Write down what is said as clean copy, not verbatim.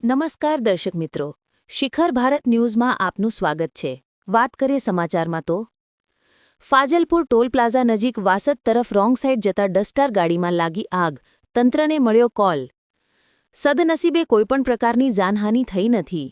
નમસ્કાર દર્શક મિત્રો, શિખર ભારત ન્યૂઝમાં આપનું સ્વાગત છે। વાત કરીએ સમાચારમાં તો ફાજલપુર ટોલ પ્લાઝા નજીક વાસદ તરફ રોંગ સાઇડ જતા ડસ્ટર ગાડીમાં લાગી આગ, તંત્રને મળ્યો કોલ। સદનસીબે કોઈપણ પ્રકારની જાનહાનિ થઈ નથી।